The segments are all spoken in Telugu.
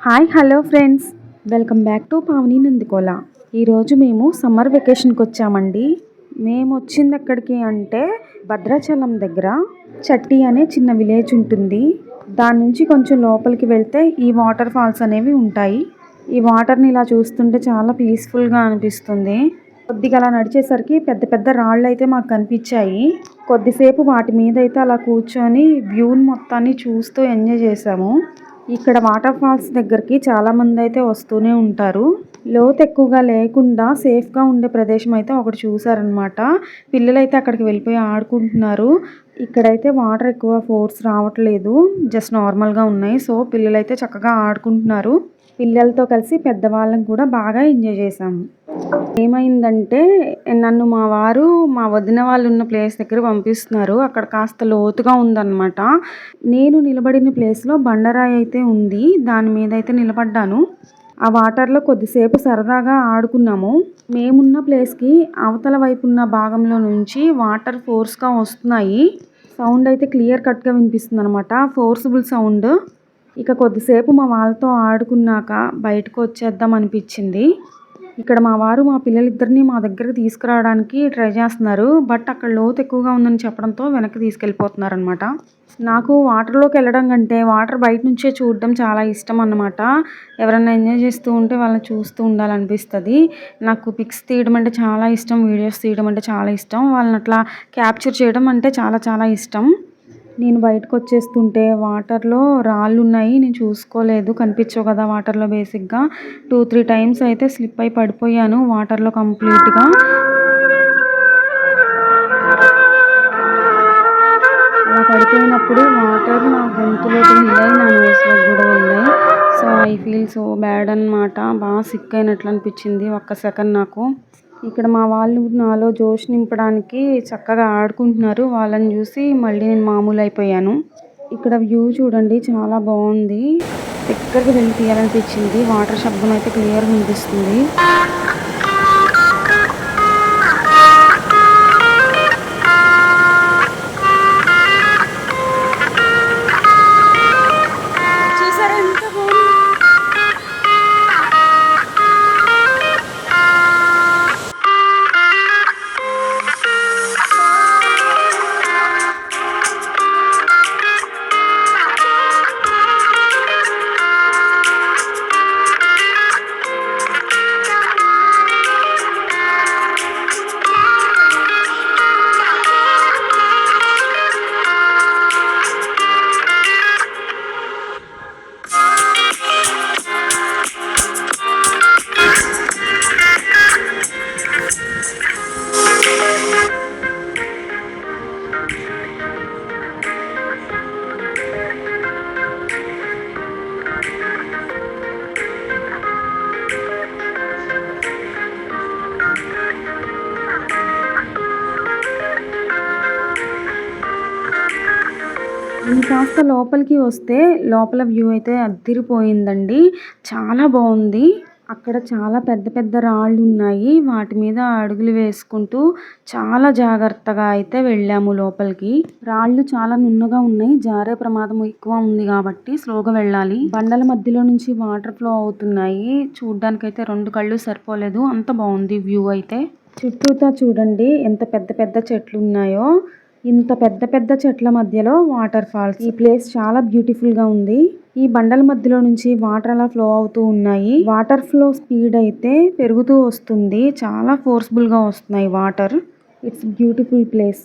Hi hello friends, welcome back to Pavani Nandikola. ఈరోజు మేము సమ్మర్ వెకేషన్కి వచ్చామండి. మేము వచ్చింది ఎక్కడికి అంటే భద్రాచలం దగ్గర చట్టి అనే చిన్న విలేజ్ ఉంటుంది. దాని నుంచి కొంచెం లోపలికి వెళ్తే ఈ వాటర్ ఫాల్స్ అనేవి ఉంటాయి. ఈ వాటర్ని ఇలా చూస్తుంటే చాలా పీస్ఫుల్గా అనిపిస్తుంది. కొద్దిగా అలా నడిచేసరికి పెద్ద పెద్ద రాళ్ళు అయితే మాకు కనిపించాయి. కొద్దిసేపు వాటి మీద అయితే అలా కూర్చొని వ్యూని మొత్తాన్ని చూస్తూ ఎంజాయ్ చేసాము. ఇక్కడ వాటర్ ఫాల్స్ దగ్గరికి చాలా మంది అయితే వస్తూనే ఉంటారు. లోతు ఎక్కువగా లేకుండా సేఫ్గా ఉండే ప్రదేశం అయితే ఒకటి చూసారనమాట. పిల్లలు అయితే అక్కడికి వెళ్ళిపోయి ఆడుకుంటున్నారు. ఇక్కడైతే వాటర్ ఎక్కువ ఫోర్స్ రావట్లేదు, జస్ట్ నార్మల్గా ఉన్నాయి. సో పిల్లలు అయితే చక్కగా ఆడుకుంటున్నారు. పిల్లలతో కలిసి పెద్దవాళ్ళని కూడా బాగా ఎంజాయ్ చేసాము. ఏమైందంటే నన్ను మా వారు మా వదిన వాళ్ళు ఉన్న ప్లేస్ దగ్గర పంపిస్తున్నారు. అక్కడ కాస్త లోతుగా ఉందన్నమాట. నేను నిలబడిన ప్లేస్లో బండరాయి అయితే ఉంది. దాని మీద అయితే నిలబడ్డాను. ఆ వాటర్లో కొద్దిసేపు సరదాగా ఆడుకున్నాము. మేమున్న ప్లేస్కి అవతల వైపు ఉన్న భాగంలో నుంచి వాటర్ ఫోర్స్గా వస్తున్నాయి. సౌండ్ అయితే క్లియర్ కట్గా వినిపిస్తుంది అనమాట, ఫోర్సిబుల్ సౌండ్. ఇక కొద్దిసేపు మా వాళ్ళతో ఆడుకున్నాక బయటకు వచ్చేద్దాం అనిపించింది. ఇక్కడ మా వారు మా పిల్లలిద్దరిని మా దగ్గరకు తీసుకురావడానికి ట్రై చేస్తున్నారు. బట్ అక్కడ లోతు ఎక్కువగా ఉందని చెప్పడంతో వెనక్కి తీసుకెళ్ళిపోతున్నారు అనమాట. నాకు వాటర్లోకి వెళ్ళడం కంటే వాటర్ బయట నుంచే చూడడం చాలా ఇష్టం అన్నమాట. ఎవరైనా ఎంజాయ్ చేస్తూ ఉంటే వాళ్ళని చూస్తూ ఉండాలనిపిస్తుంది. నాకు పిక్స్ తీయడం అంటే చాలా ఇష్టం, వీడియోస్ తీయడం అంటే చాలా ఇష్టం. వాళ్ళని అట్లా క్యాప్చర్ చేయడం అంటే చాలా చాలా ఇష్టం. నేను బయటకు వచ్చేస్తుంటే వాటర్లో రాళ్ళు ఉన్నాయి, నేను చూసుకోలేదు, కనిపించవు కదా వాటర్లో. బేసిక్గా 2-3 టైమ్స్ అయితే స్లిప్ అయి పడిపోయాను వాటర్లో కంప్లీట్గా. అలా పడిపోయినప్పుడు వాటర్ నా గొంతులోకి వెళ్ళాయి, నా నోస్లోకి కూడా వెళ్ళాయి. So I feel so bad అనమాట. బాగా సిక్ అయినట్లు అనిపించింది ఒక్క సెకండ్ నాకు. ఇక్కడ మా వాళ్ళు నాలో జోష్ నింపడానికి చక్కగా ఆడుకుంటున్నారు. వాళ్ళని చూసి మళ్ళీ నేను మామూలు అయిపోయాను. ఇక్కడ వ్యూ చూడండి, చాలా బాగుంది. దగ్గరికి వెళ్ళి తీయాలనిపించింది. వాటర్ శబ్దం అయితే క్లియర్గా వినిపిస్తుంది. కాస్త లోపలికి వస్తే లోపల వ్యూ అయితే అద్దిరిపోయిందండి. చాలా బాగుంది. అక్కడ చాలా పెద్ద పెద్ద రాళ్ళు ఉన్నాయి. వాటి మీద అడుగులు వేసుకుంటూ చాలా జాగ్రత్తగా అయితే వెళ్ళాము లోపలికి. రాళ్ళు చాలా నున్నగా ఉన్నాయి, జారే ప్రమాదం ఎక్కువ ఉంది కాబట్టి స్లోగా వెళ్ళాలి. బండల మధ్యలో నుంచి వాటర్ ఫ్లో అవుతున్నాయి. చూడ్డానికైతే 2 కళ్ళు సరిపోలేదు, అంత బాగుంది వ్యూ అయితే. చుట్టూతా చూడండి ఎంత పెద్ద పెద్ద చెట్లు ఉన్నాయో. ఇంత పెద్ద పెద్ద చెట్ల మధ్యలో వాటర్ ఫాల్స్. ఈ ప్లేస్ చాలా బ్యూటిఫుల్ గా ఉంది. ఈ బండల మధ్యలో నుంచి వాటర్ అలా ఫ్లో అవుతూ ఉన్నాయి. వాటర్ ఫ్లో స్పీడ్ అయితే పెరుగుతూ వస్తుంది, చాలా ఫోర్స్ఫుల్ గా వస్తున్నాయి వాటర్. It's beautiful place.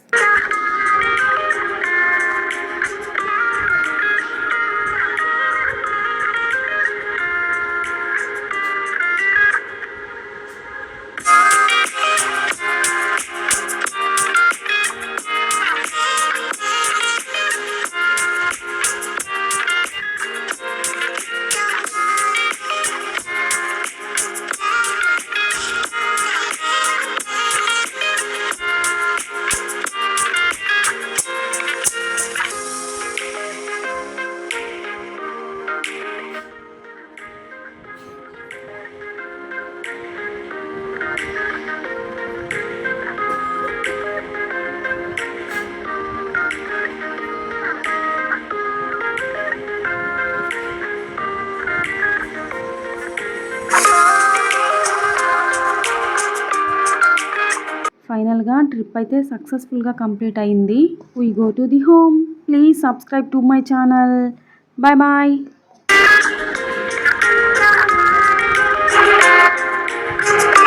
ఫైనల్గా ట్రిప్ అయితే సక్సెస్ఫుల్గా కంప్లీట్ అయింది. We go to the home. Please subscribe to my channel. Bye bye.